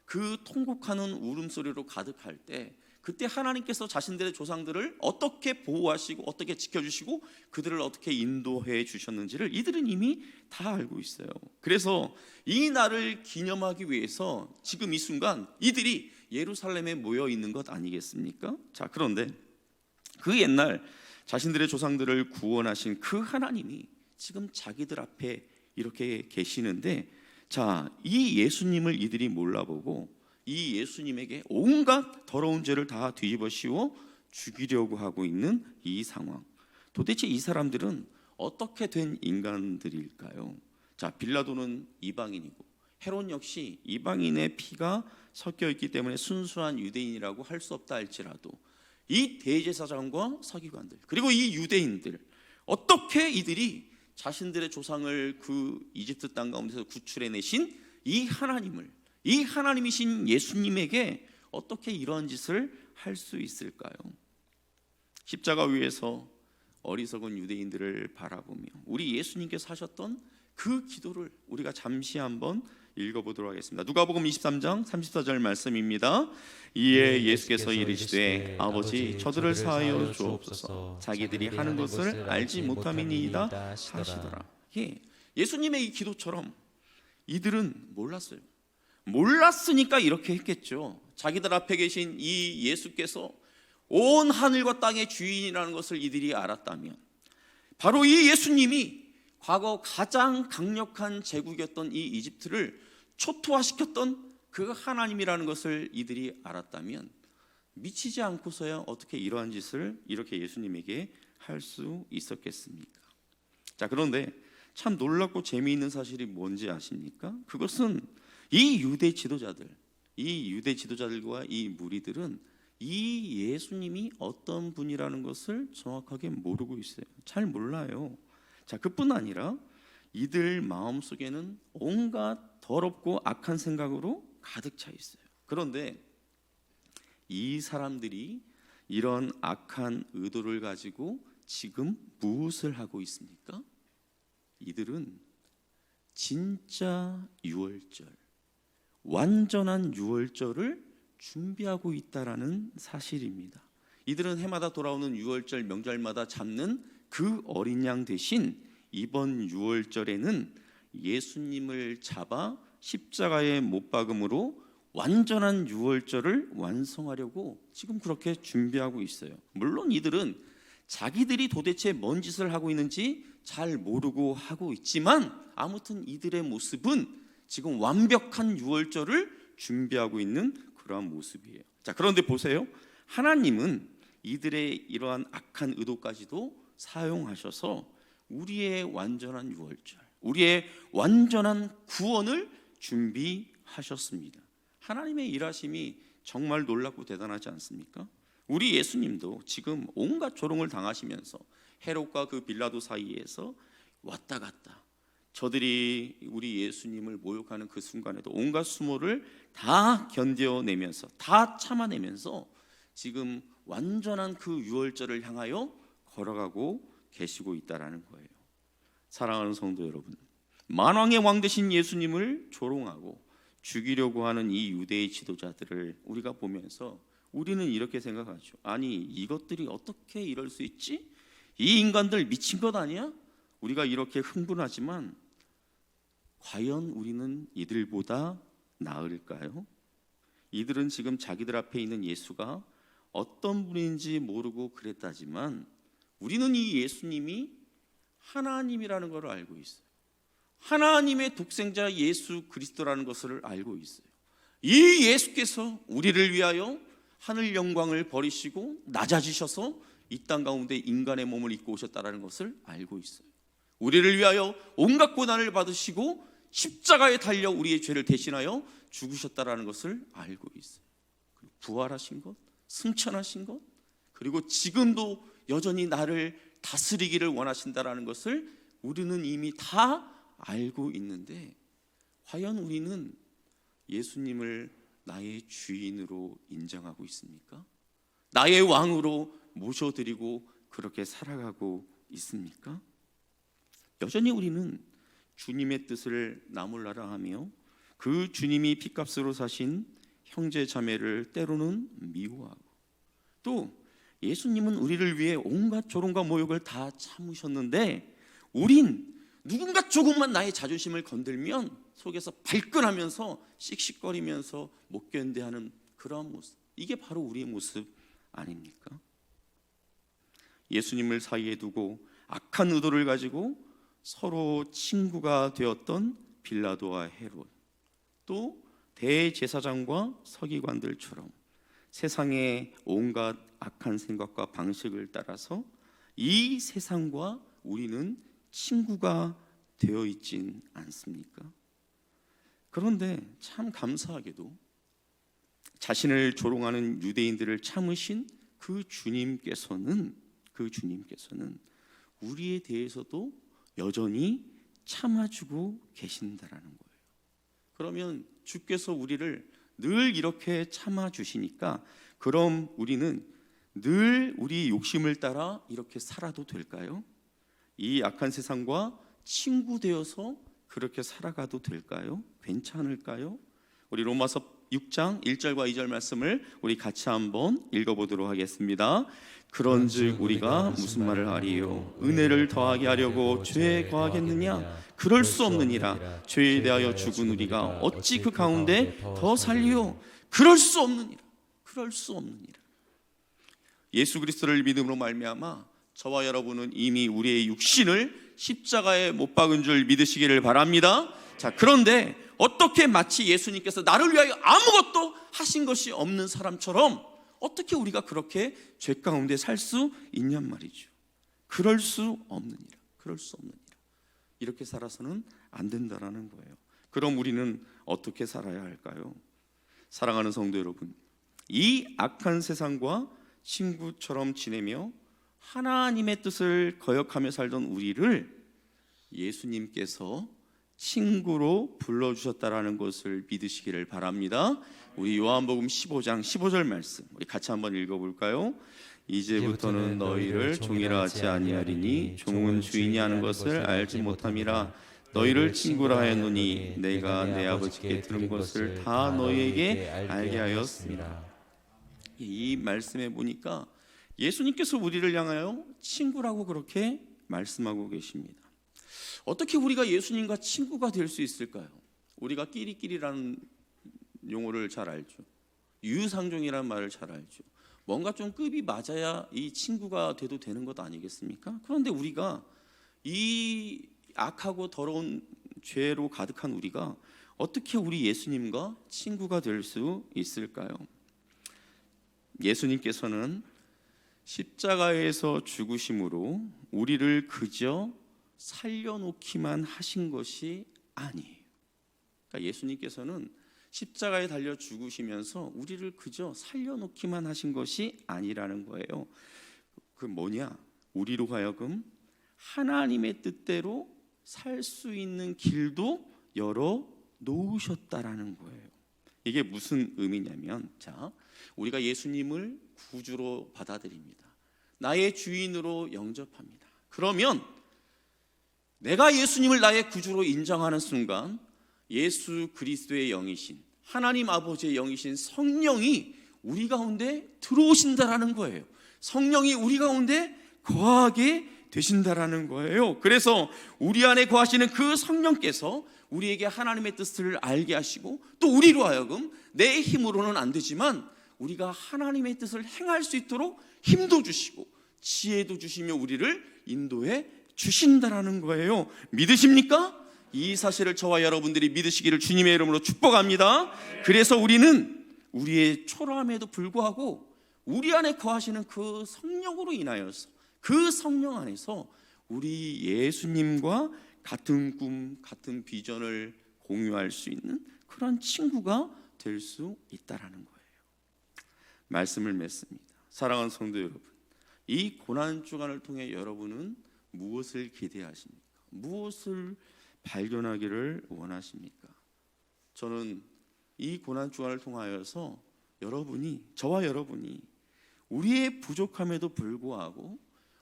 그 통곡하는 울음소리로 가득할 때, 그때 하나님께서 자신들의 조상들을 어떻게 보호하시고 어떻게 지켜주시고 그들을 어떻게 인도해 주셨는지를 이들은 이미 다 알고 있어요. 그래서 이 날을 기념하기 위해서 지금 이 순간 이들이 예루살렘에 모여 있는 것 아니겠습니까? 자, 그런데 그 옛날 자신들의 조상들을 구원하신 그 하나님이 지금 자기들 앞에 이렇게 계시는데, 자, 이 예수님을 이들이 몰라보고 이 예수님에게 온갖 더러운 죄를 다 뒤집어 씌워 죽이려고 하고 있는 이 상황. 도대체 이 사람들은 어떻게 된 인간들일까요? 자, 빌라도는 이방인이고 헤롯 역시 이방인의 피가 섞여 있기 때문에 순수한 유대인이라고 할 수 없다 할지라도 이 대제사장과 서기관들, 그리고 이 유대인들, 어떻게 이들이 자신들의 조상을 그 이집트 땅 가운데서 구출해내신 이 하나님을, 이 하나님이신 예수님에게 어떻게 이러한 짓을 할 수 있을까요? 십자가 위에서 어리석은 유대인들을 바라보며 우리 예수님께서 하셨던 그 기도를 우리가 잠시 한번 읽어보도록 하겠습니다. 누가복음 23장 34절 말씀입니다. 이에 예수께서 이르시되 아버지 저들을 사하여 주옵소서, 자기들이 하는 것을 알지 못함이니이다 하시더라. 예수님의 이 기도처럼 이들은 몰랐어요. 몰랐으니까 이렇게 했겠죠. 자기들 앞에 계신 이 예수께서 온 하늘과 땅의 주인이라는 것을 이들이 알았다면, 바로 이 예수님이 과거 가장 강력한 제국이었던 이 이집트를 초토화시켰던 그 하나님이라는 것을 이들이 알았다면, 미치지 않고서야 어떻게 이러한 짓을 이렇게 예수님에게 할 수 있었겠습니까? 자, 그런데 참 놀랍고 재미있는 사실이 뭔지 아십니까? 그것은 이 유대 지도자들과 이 무리들은 이 예수님이 어떤 분이라는 것을 정확하게 모르고 있어요. 잘 몰라요. 자, 그뿐 아니라 이들 마음속에는 온갖 더럽고 악한 생각으로 가득 차 있어요. 그런데 이 사람들이 이런 악한 의도를 가지고 지금 무엇을 하고 있습니까? 이들은 진짜 유월절, 완전한 유월절을 준비하고 있다라는 사실입니다. 이들은 해마다 돌아오는 유월절 명절마다 잡는 그 어린 양 대신 이번 유월절에는 예수님을 잡아 십자가에 못 박음으로 완전한 유월절을 완성하려고 지금 그렇게 준비하고 있어요. 물론 이들은 자기들이 도대체 뭔 짓을 하고 있는지 잘 모르고 하고 있지만, 아무튼 이들의 모습은 지금 완벽한 유월절을 준비하고 있는 그러한 모습이에요. 자, 그런데 보세요. 하나님은 이들의 이러한 악한 의도까지도 사용하셔서 우리의 완전한 유월절, 우리의 완전한 구원을 준비하셨습니다. 하나님의 일하심이 정말 놀랍고 대단하지 않습니까? 우리 예수님도 지금 온갖 조롱을 당하시면서 헤롯과 그 빌라도 사이에서 왔다 갔다, 저들이 우리 예수님을 모욕하는 그 순간에도 온갖 수모를 다 견뎌내면서, 다 참아내면서 지금 완전한 그 유월절을 향하여 걸어가고 계시고 있다라는 거예요. 사랑하는 성도 여러분, 만왕의 왕 되신 예수님을 조롱하고 죽이려고 하는 이 유대의 지도자들을 우리가 보면서 우리는 이렇게 생각하죠. 아니, 이것들이 어떻게 이럴 수 있지? 이 인간들 미친 것 아니야? 우리가 이렇게 흥분하지만 과연 우리는 이들보다 나을까요? 이들은 지금 자기들 앞에 있는 예수가 어떤 분인지 모르고 그랬다지만, 우리는 이 예수님이 하나님이라는 것을 알고 있어요. 하나님의 독생자 예수 그리스도라는 것을 알고 있어요. 이 예수께서 우리를 위하여 하늘 영광을 버리시고 낮아지셔서 이 땅 가운데 인간의 몸을 입고 오셨다는 것을 알고 있어요. 우리를 위하여 온갖 고난을 받으시고 십자가에 달려 우리의 죄를 대신하여 죽으셨다는 것을 알고 있어요. 부활하신 것, 승천하신 것, 그리고 지금도 여전히 나를 다스리기를 원하신다라는 것을 우리는 이미 다 알고 있는데, 과연 우리는 예수님을 나의 주인으로 인정하고 있습니까? 나의 왕으로 모셔드리고 그렇게 살아가고 있습니까? 여전히 우리는 주님의 뜻을 나몰라라 하며 그 주님이 핏값으로 사신 형제 자매를 때로는 미워하고, 또 예수님은 우리를 위해 온갖 조롱과 모욕을 다 참으셨는데 우린 누군가 조금만 나의 자존심을 건들면 속에서 발끈하면서 씩씩거리면서 못 견뎌하는 그러한 모습, 이게 바로 우리의 모습 아닙니까? 예수님을 사이에 두고 악한 의도를 가지고 서로 친구가 되었던 빌라도와 헤롯, 또 대제사장과 서기관들처럼 세상의 온갖 악한 생각과 방식을 따라서 이 세상과 우리는 친구가 되어 있진 않습니까? 그런데 참 감사하게도 자신을 조롱하는 유대인들을 참으신 그 주님께서는 우리에 대해서도 여전히 참아주고 계신다라는 거예요. 그러면 주께서 우리를 늘 이렇게 참아주시니까 그럼 우리는 늘 우리 욕심을 따라 이렇게 살아도 될까요? 이 악한 세상과 친구 되어서 그렇게 살아가도 될까요? 괜찮을까요? 우리 로마서 6장 1절과 2절 말씀을 우리 같이 한번 읽어보도록 하겠습니다. 그런즉 우리가 무슨 말을 하리요? 은혜를 더하게 하려고 죄에 거하겠느냐? 그럴 수 없느니라. 죄에 대하여 죽은 우리가 어찌 그 가운데 더 살리요? 그럴 수 없느니라. 그럴 수 없느니라. 예수 그리스도를 믿음으로 말미암아 저와 여러분은 이미 우리의 육신을 십자가에 못 박은 줄 믿으시기를 바랍니다. 자, 그런데 어떻게 마치 예수님께서 나를 위하여 아무것도 하신 것이 없는 사람처럼 어떻게 우리가 그렇게 죄 가운데 살 수 있냔 말이죠. 그럴 수 없느니라. 그럴 수 없느니라. 이렇게 살아서는 안 된다라는 거예요. 그럼 우리는 어떻게 살아야 할까요? 사랑하는 성도 여러분, 이 악한 세상과 친구처럼 지내며 하나님의 뜻을 거역하며 살던 우리를 예수님께서 친구로 불러주셨다라는 것을 믿으시기를 바랍니다. 우리 요한복음 15장 15절 말씀 우리 같이 한번 읽어볼까요? 이제부터는 너희를 종이라 하지 아니하리니 종은 주인이 하는 것을 알지 못함이라. 너희를 친구라 하였노니 내가 내 아버지께 들은 것을 다 너희에게 알게 하였습니다. 이 말씀에 보니까 예수님께서 우리를 향하여 친구라고 그렇게 말씀하고 계십니다. 어떻게 우리가 예수님과 친구가 될 수 있을까요? 우리가 끼리끼리라는 용어를 잘 알죠. 유유상종이라는 말을 잘 알죠. 뭔가 좀 급이 맞아야 이 친구가 돼도 되는 것 아니겠습니까? 그런데 우리가 이 악하고 더러운 죄로 가득한 우리가 어떻게 우리 예수님과 친구가 될 수 있을까요? 예수님께서는 십자가에서 죽으심으로 우리를 그저 살려놓기만 하신 것이 아니에요. 그러니까 예수님께서는 십자가에 달려 죽으시면서 우리를 그저 살려놓기만 하신 것이 아니라는 거예요. 그 뭐냐? 우리로 하여금 하나님의 뜻대로 살 수 있는 길도 열어 놓으셨다라는 거예요. 이게 무슨 의미냐면, 자, 우리가 예수님을 구주로 받아들입니다. 나의 주인으로 영접합니다. 그러면 내가 예수님을 나의 구주로 인정하는 순간 예수 그리스도의 영이신 하나님 아버지의 영이신 성령이 우리 가운데 들어오신다라는 거예요. 성령이 우리 가운데 거하게 되신다라는 거예요. 그래서 우리 안에 거하시는 그 성령께서 우리에게 하나님의 뜻을 알게 하시고, 또 우리로 하여금 내 힘으로는 안 되지만 우리가 하나님의 뜻을 행할 수 있도록 힘도 주시고 지혜도 주시며 우리를 인도해 주신다라는 거예요. 믿으십니까? 이 사실을 저와 여러분들이 믿으시기를 주님의 이름으로 축복합니다. 그래서 우리는 우리의 초라함에도 불구하고 우리 안에 거하시는 그 성령으로 인하여서, 그 성령 안에서 우리 예수님과 같은 꿈, 같은 비전을 공유할 수 있는 그런 친구가 될 수 있다라는 거예요. 말씀을 맺습니다. 사랑하는 성도 여러분, 이 고난 주간을 통해 여러분은 무엇을 기대하십니까? 무엇을 발견하기를 원하십니까? 저는 이 고난 주간을 통하여서 저와 여러분이 우리의 부족함에도 불구하고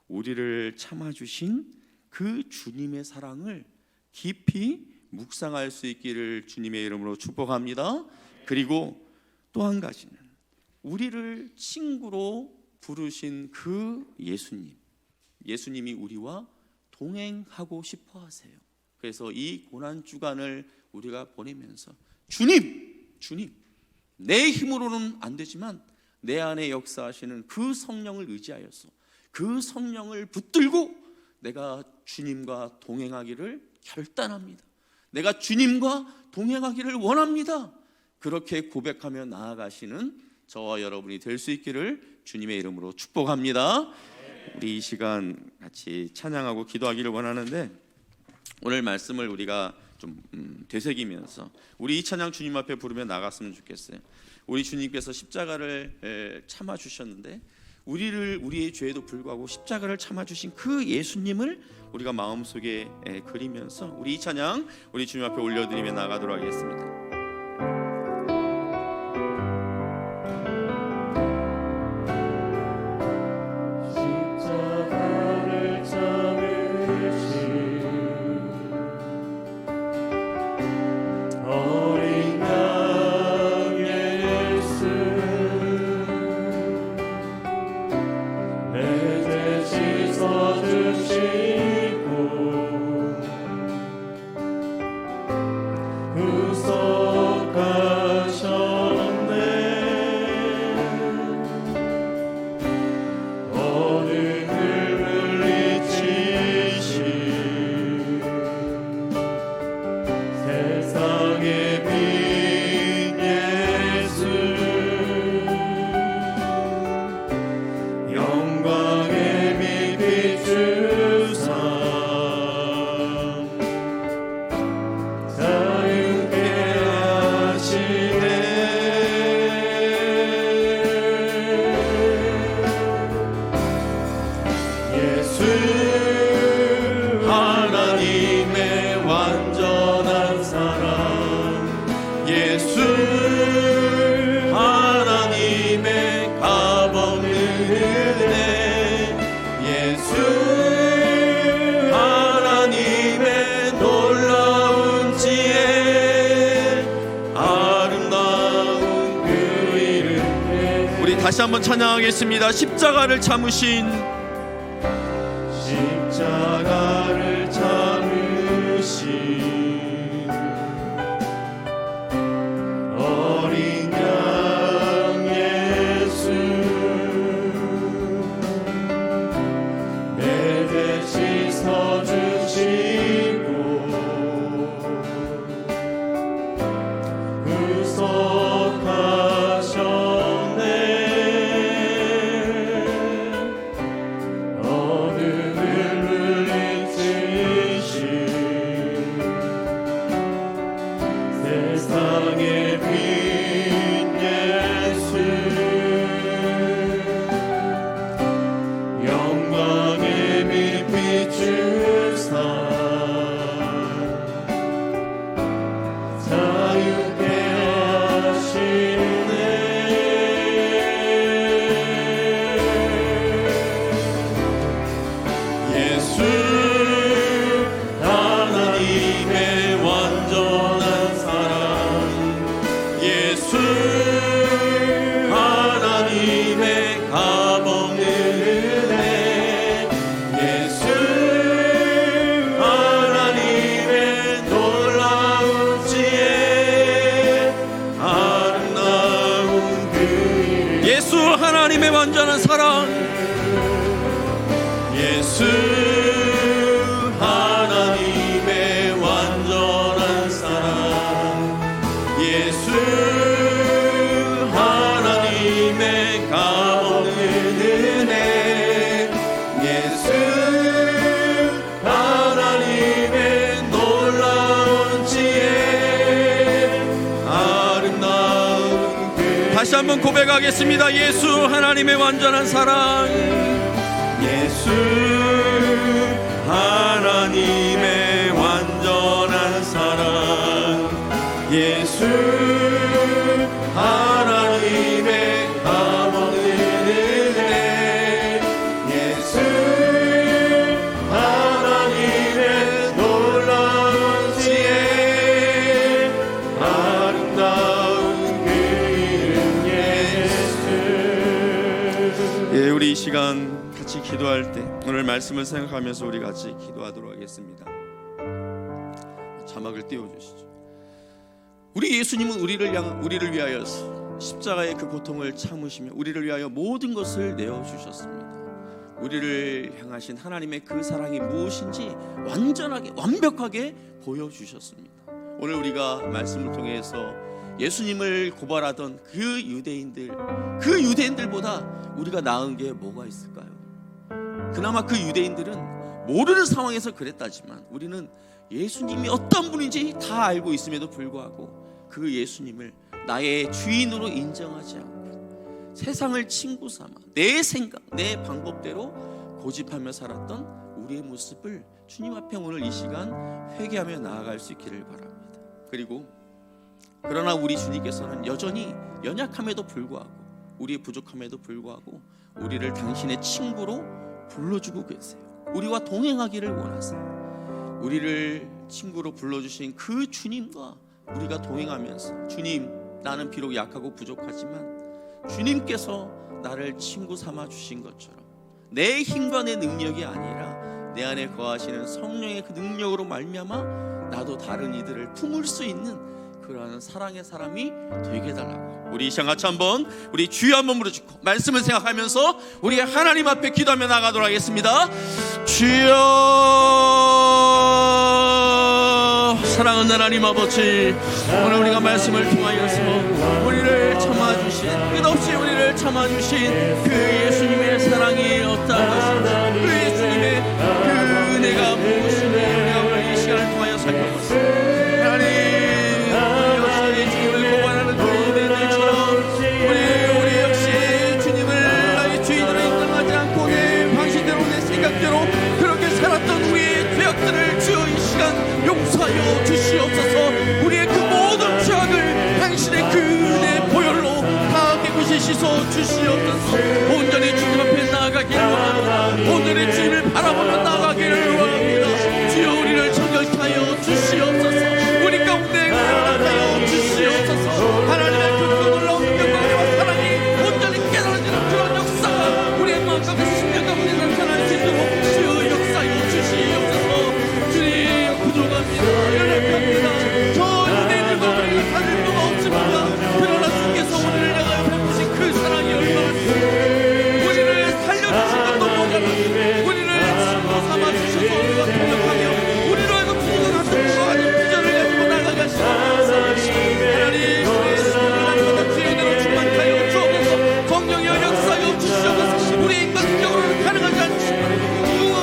우리를 참아주신 그 주님의 사랑을 깊이 묵상할 수 있기를 주님의 이름으로 축복합니다. 그리고 또 한 가지는 우리를 친구로 부르신 그 예수님이 우리와 동행하고 싶어 하세요. 그래서 이 고난 주간을 우리가 보내면서 주님, 내 힘으로는 안 되지만 내 안에 역사하시는 그 성령을 의지하여서 그 성령을 붙들고 내가 주님과 동행하기를 결단합니다. 내가 주님과 동행하기를 원합니다. 그렇게 고백하며 나아가시는 저와 여러분이 될 수 있기를 주님의 이름으로 축복합니다. 우리 이 시간 같이 찬양하고 기도하기를 원하는데, 오늘 말씀을 우리가 좀 되새기면서 우리 이 찬양 주님 앞에 부르며 나갔으면 좋겠어요. 우리 주님께서 십자가를 참아주셨는데 우리의 죄에도 불구하고 십자가를 참아주신 그 예수님을 우리가 마음속에 그리면서 우리 이 찬양 우리 주님 앞에 올려드리며 나가도록 하겠습니다. 다시 한번 찬양하겠습니다. 십자가를 참으신 어린 양 예수, 내 대신 서주시고 구속하셨네. 세상의 빛 예수, 영광의 빛 비추사 자유케 하시네. 예수 하나님의 완전한 예수 하나님의 값없는 은혜, 예수 하나님의 놀라운 지혜, 아름다운 그 이름, 예수 하나님의 완전한 사랑, 예수 하나님의 완전한 사랑, 예수 하나님의 값없는 은혜, 예수 하나님의 놀라운 지혜, 아름다운 그 다시 한번 고백하겠습니다. 예수 하나님의 완전한 사랑, 예수 하나님의 완전한 사랑 예수 하나님의 감없는 은혜 예수 하나님의 놀라운 지혜 아름다운 그 이름 예수. 예, 우리 이 시간 같이 기도할 때 오늘 말씀을 생각하면서 우리 같이 기도하도록 하겠습니다. 자막을 띄워주시죠. 우리 예수님은 우리를 위하여 십자가의 그 고통을 참으시며 우리를 위하여 모든 것을 내어주셨습니다. 우리를 향하신 하나님의 그 사랑이 무엇인지 완전하게 완벽하게 보여주셨습니다. 오늘 우리가 말씀을 통해서 예수님을 고발하던 그 유대인들보다 우리가 나은 게 뭐가 있을까요? 그나마 그 유대인들은 모르는 상황에서 그랬다지만 우리는 예수님이 어떤 분인지 다 알고 있음에도 불구하고 그 예수님을 나의 주인으로 인정하지 않고 세상을 친구 삼아 내 생각, 내 방법대로 고집하며 살았던 우리의 모습을 주님 앞에 오늘 이 시간 회개하며 나아갈 수 있기를 바랍니다. 그러나 우리 주님께서는 여전히 연약함에도 불구하고 우리의 부족함에도 불구하고 우리를 당신의 친구로 불러주고 계세요. 우리와 동행하기를 원하세요. 우리를 친구로 불러주신 그 주님과 우리가 동행하면서 주님, 나는 비록 약하고 부족하지만 주님께서 나를 친구 삼아 주신 것처럼 내 힘과 내 능력이 아니라 내 안에 거하시는 성령의 그 능력으로 말미암아 나도 다른 이들을 품을 수 있는 그러한 사랑의 사람이 되게 해달라고 우리 이 시간 같이 한번 우리 주여 한번 부르짖고 말씀을 생각하면서 우리 하나님 앞에 기도하며 나가도록 하겠습니다. 주여, 사랑하는 하나님 아버지, 오늘 우리가 말씀을 통하여서 우리를 참아주신, 끝없이 우리를 참아주신 그 예수님의 사랑이 없다, 그 예수님의 그 은혜가 무엇인지 우리가 오늘 이 시간을 통하여 살펴봤습니다. 그렇게 살았던 우리의 죄악들을 주여 이 시간 용서하여 주시옵소서. 우리의 그 모든 죄악을 당신의 그 은혜의 보혈로 다 깨끗이 씻어 주시옵소서. 온전히 주님 앞에 나아가기를 원합니다. 온전히 주님을 바라보며 나아가기를 원합니다. 주여 우리를 정결케 하여 주시옵소서. 우리 가운데 응답하여 주시옵소서. 하나님의 그 놀라운 영광과 사랑이 온전히 깨달아지는 그런 역사가 우리의 마음과 그 심령 가운데 나타날 수 있도록 주여 역사여 주시옵소서. 주님 부족합니다. 연약합니다. 저 유대인들과 우리가 다를 수가 없습니다. 그러나 주께서 우리를 향하여 베푸신 그 사랑이 얼마나 우리를 살려주신 것도 모자랍니다. 우리를 친구 삼아주셔서 우리가 동역하며 우리로 하여금 주님과 같은 무한한 비전을 가지고 나가게 하시옵소서. 하나님 우리의 신령한 주인으로 충만하여 주옵소서. 성령이여 역사여 주시옵소서. 우리의 인간 능력으로는 가능하지 않지만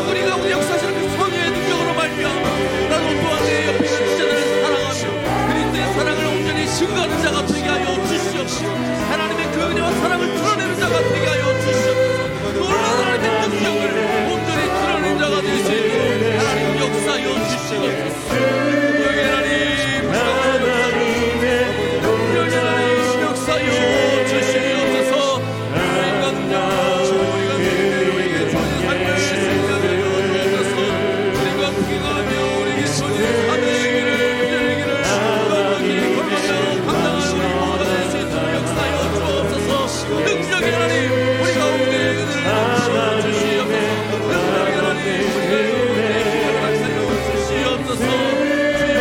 우리가 우리 역사하시는 그 성령의 능력으로 말미암아 나도 또한 내 옆에 있는 지자들을 사랑하며 그리스도의 사랑을 온전히 증거하는 자가 되게 하여 주시옵소서. 하나님의 그 은혜와 사랑을 드러내는 자가 되게 하여 주시옵소서. 놀라운 하나님의 능력을 온전히 드러내는 자가 될 수 있도록 하나님 역사여 주시옵소서. 여기 하나님 역사여 주시옵소서. 우리가 우리에게 주어진 삶을 생각하여 주옵소서. 우리가 부귀하며 우리에게 주어진 삶의 길을 기다리기를 건강히 걸어가며 감당하는 우리 모두가 될 수 있도록 역사여 주옵소서. 능력의 하나님 우리 가운데 은혜를 넘쳐 주시옵소서. 능력의 하나님 우리의 힘을 살려 주시옵소서. 주여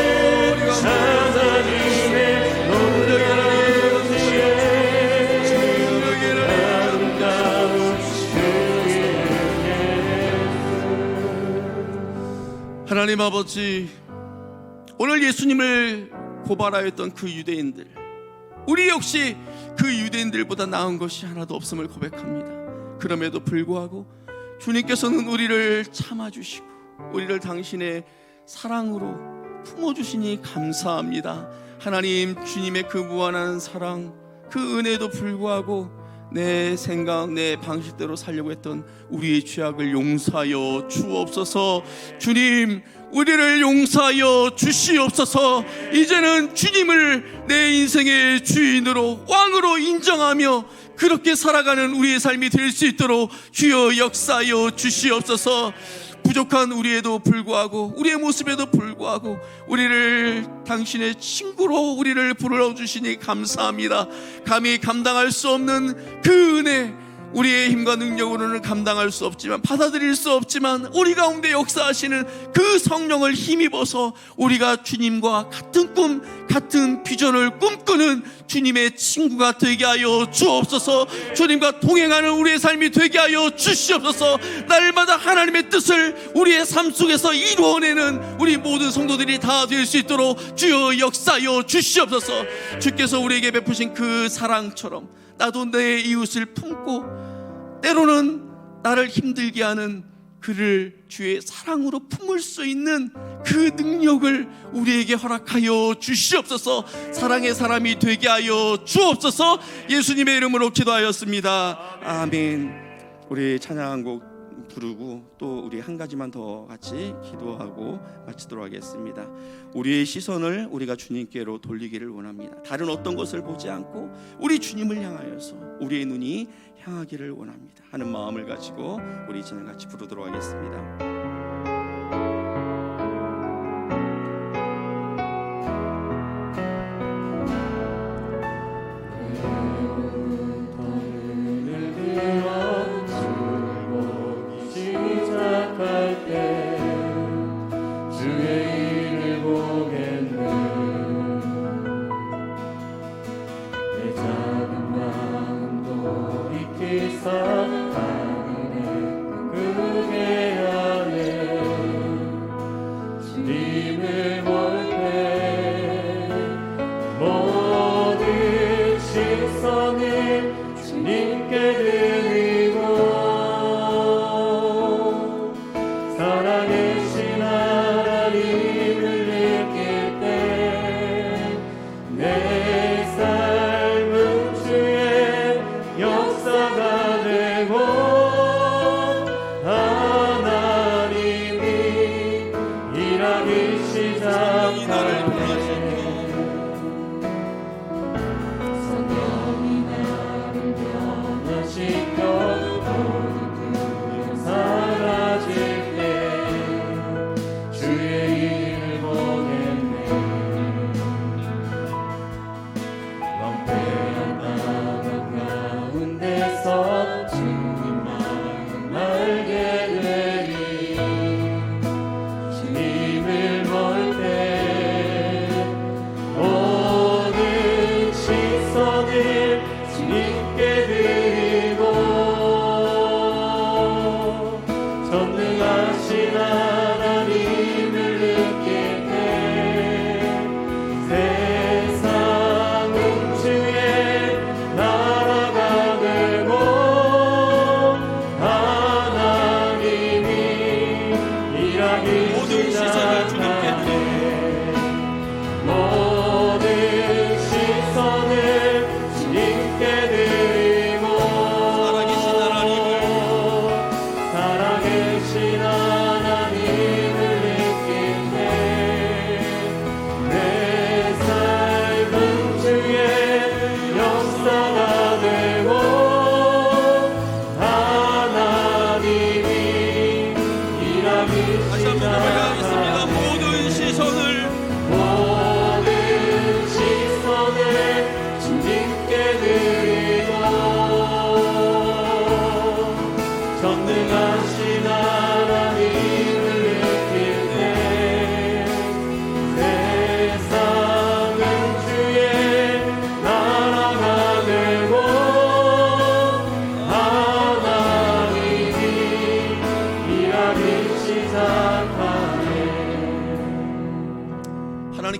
우리가 하나님의 능력의 하나님 하나님 아버지, 오늘 예수님을 고발하였던 그 유대인들, 우리 역시 그 유대인들보다 나은 것이 하나도 없음을 고백합니다. 그럼에도 불구하고 주님께서는 우리를 참아주시고 우리를 당신의 사랑으로 품어주시니 감사합니다. 하나님, 주님의 그 무한한 사랑, 그 은혜도 불구하고 내 생각, 내 방식대로 살려고 했던 우리의 죄악을 용서하여 주옵소서. 주님, 우리를 용서하여 주시옵소서. 이제는 주님을 내 인생의 주인으로, 왕으로 인정하며 그렇게 살아가는 우리의 삶이 될 수 있도록 주여 역사하여 주시옵소서. 부족한 우리에도 불구하고, 우리의 모습에도 불구하고 우리를 당신의 친구로 우리를 불러주시니 감사합니다. 감히 감당할 수 없는 그 은혜, 우리의 힘과 능력으로는 감당할 수 없지만, 받아들일 수 없지만 우리 가운데 역사하시는 그 성령을 힘입어서 우리가 주님과 같은 꿈, 같은 비전을 꿈꾸는 주님의 친구가 되게 하여 주옵소서. 주님과 동행하는 우리의 삶이 되게 하여 주시옵소서. 날마다 하나님의 뜻을 우리의 삶 속에서 이루어내는 우리 모든 성도들이 다 될 수 있도록 주여 역사하여 주시옵소서. 주께서 우리에게 베푸신 그 사랑처럼 나도 내 이웃을 품고 때로는 나를 힘들게 하는 그를 주의 사랑으로 품을 수 있는 그 능력을 우리에게 허락하여 주시옵소서. 사랑의 사람이 되게 하여 주옵소서. 예수님의 이름으로 기도하였습니다. 아멘. 우리 찬양 한 곡 부르고 또 우리 한 가지만 더 같이 기도하고 마치도록 하겠습니다. 우리의 시선을 우리가 주님께로 돌리기를 원합니다. 다른 어떤 것을 보지 않고 우리 주님을 향하여서 우리의 눈이 향하기를 원합니다 하는 마음을 가지고 우리 이제는 같이 부르도록 하겠습니다.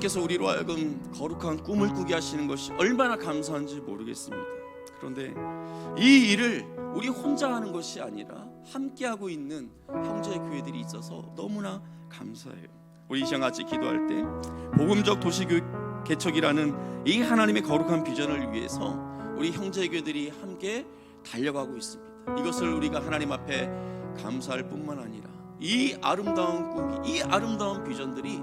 하나님께서 우리로 하여금 거룩한 꿈을 꾸게 하시는 것이 얼마나 감사한지 모르겠습니다. 그런데 이 일을 우리 혼자 하는 것이 아니라 함께하고 있는 형제 교회들이 있어서 너무나 감사해요. 우리 이 시간 같이 기도할 때 복음적 도시교육 개척이라는 이 하나님의 거룩한 비전을 위해서 우리 형제 교회들이 함께 달려가고 있습니다. 이것을 우리가 하나님 앞에 감사할 뿐만 아니라 이 아름다운 꿈이, 이 아름다운 비전들이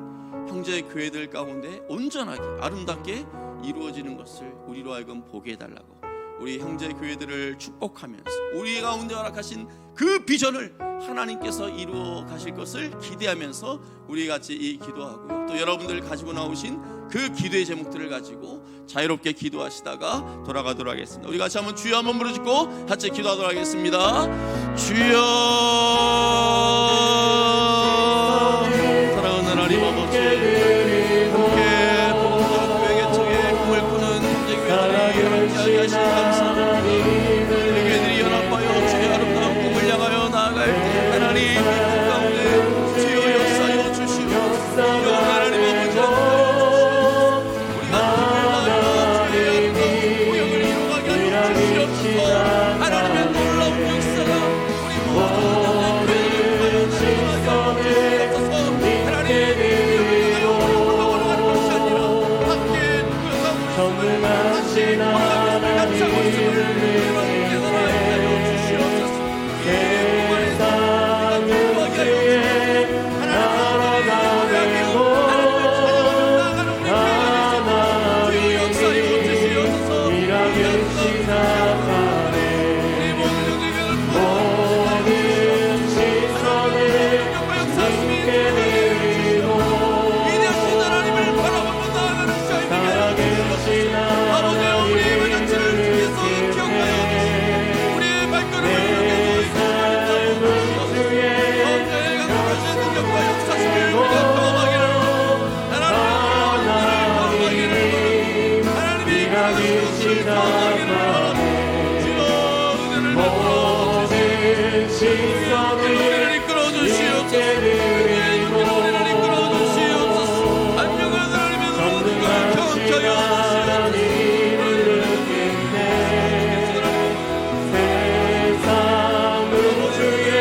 형제의 교회들 가운데 온전하게 아름답게 이루어지는 것을 우리로 하여금 보게 해달라고, 우리 형제 교회들을 축복하면서 우리 가운데 허락하신 그 비전을 하나님께서 이루어 가실 것을 기대하면서 우리 같이 이 기도하고요, 또 여러분들 가지고 나오신 그 기도의 제목들을 가지고 자유롭게 기도하시다가 돌아가도록 하겠습니다. 우리 같이 한번 주여 한번 부르짖고 같이 기도하도록 하겠습니다. 주여, 사랑하는 하나님 아버지, 함께 봉사 교회 개척의 꿈을 꾸는 형제교회들이 함께하게 하시니 감사합니다. 우리 교회들이 연합하여 주의 아름다운 꿈을 향하여 나아갈 때 하나님 이 꿈 가운데 주여 역사여 주시옵소서. 하나님 아버지, 우리가 꿈을 나아가 주의 아름다운 고영을 이루어가게 하여 주시옵소서. 하나님의 놀라운 역사가 우리 모든 교회들을 하여 주시옵소서. 하나님 전능하신 하나님을 세상은 주의 나라가 되고 하나님이 일하기 시작하네. 모든 시선을 주께 드리고 살아계신 하나님을 시선을 이끌어주시옵소서. 안녕한 하나님의 전능하신 하나님을 느낄 때 세상은 주의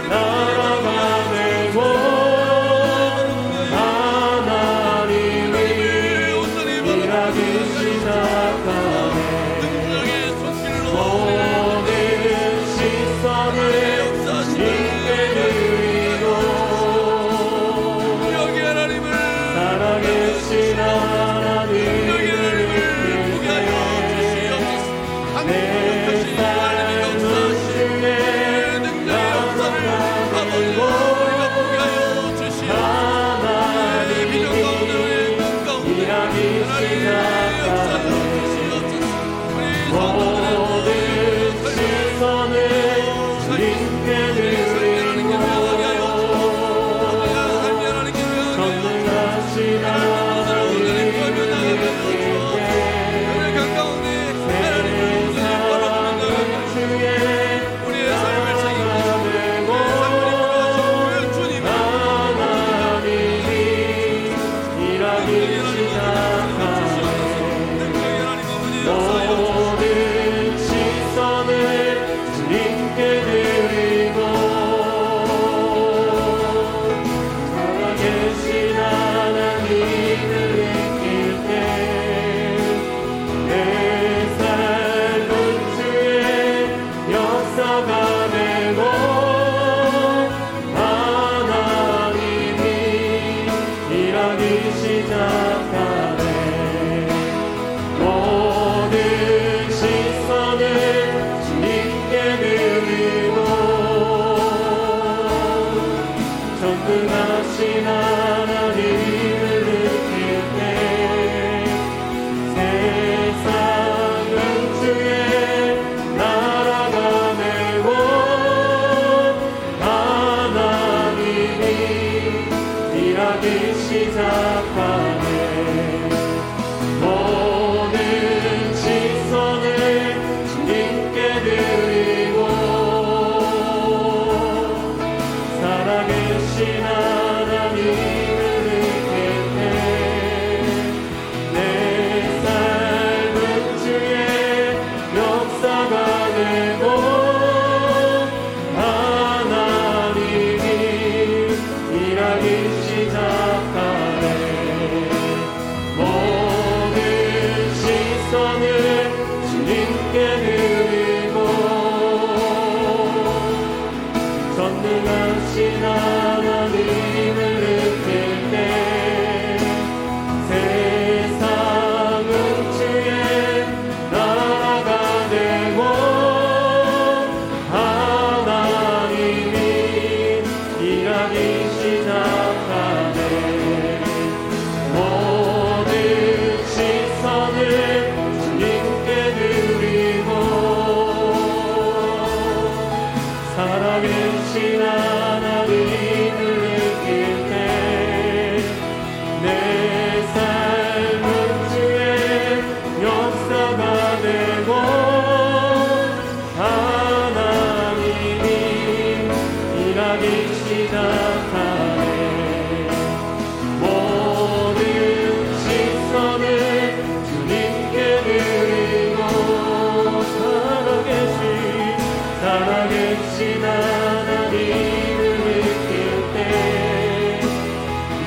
나라가 되고 하나님이 일하기 시작하네. 모든 시선을 주께 드리고 살아계신 하나님을 느낄 때 내 삶은 주의 나라가 되고 하나님이 일하기 시작하네. 모든 시선을 주님께 드리고 전능하신 하나님을 느낄 때 세상은 주의 나라가 되고 하나님이 일하기 시작하네. 모든 시선을 주님께 드리고 살아계신 하나님을 느낄 때 내 삶은 주의 역사가 되고 하나님이 일하기 시작하네. 모든 시선을 주님께 드리고 전능하신 하나님을 느낄 때 세상은 주의 나라가 되고 하나님이 일하기 시작하네. 모든 시선을 주님께 드리고 살아계신 하나님을 느낄 때 내 삶은 주의 역사가 되고 하나님이 일하기 시작하네.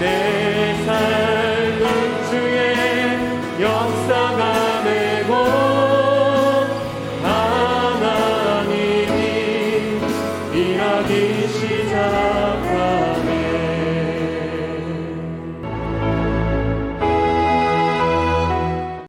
내